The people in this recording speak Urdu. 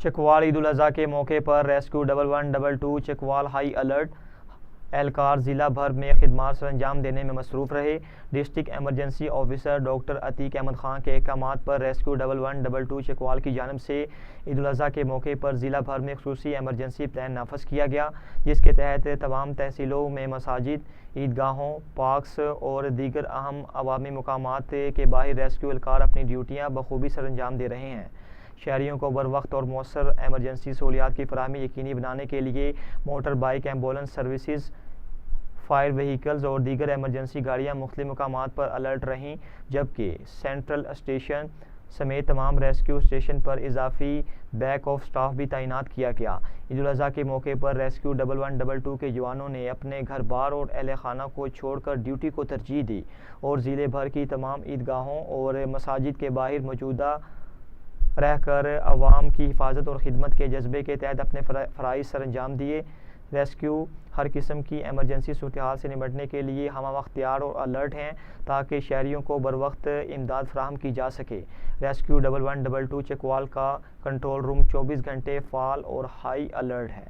چکوال عید الاضحیٰ کے موقع پر ریسکیو 1122 چکوال ہائی الرٹ۔ اہلکار ضلع بھر میں خدمات سر انجام دینے میں مصروف رہے۔ District emergency officer doctor Atiq Ahmed Khan کے احکامات پر ریسکیو 1122 چکوال کی جانب سے عید الاضحیٰ کے موقع پر ضلع بھر میں خصوصی ایمرجنسی پلان نافذ کیا گیا، جس کے تحت تمام تحصیلوں میں مساجد، عیدگاہوں، پارکس اور دیگر اہم عوامی مقامات کے باہر ریسکیو اہلکار اپنی ڈیوٹیاں بخوبی سر انجام دے رہے ہیں۔ شہریوں کو بروقت اور مؤثر ایمرجنسی سہولیات کی فراہمی یقینی بنانے کے لیے motor bike ambulance services, fire vehicles اور دیگر ایمرجنسی گاڑیاں مختلف مقامات پر الرٹ رہیں، جبکہ سینٹرل اسٹیشن سمیت تمام ریسکیو اسٹیشن پر اضافی بیک اپ سٹاف بھی تعینات کیا گیا۔ عید الاضحیٰ کے موقع پر ریسکیو 1122 کے جوانوں نے اپنے گھر بار اور اہل خانہ کو چھوڑ کر ڈیوٹی کو ترجیح دی اور ضلع بھر کی تمام عیدگاہوں اور مساجد کے باہر موجودہ رہ کر عوام کی حفاظت اور خدمت کے جذبے کے تحت اپنے فرائض سر انجام دیے۔ ریسکیو ہر قسم کی ایمرجنسی صورتحال سے نمٹنے کے لیے ہمہ وقت تیار اور الرٹ ہیں تاکہ شہریوں کو بروقت امداد فراہم کی جا سکے۔ ریسکیو 1122 چکوال کا کنٹرول روم 24 گھنٹے فعال اور ہائی الرٹ ہے۔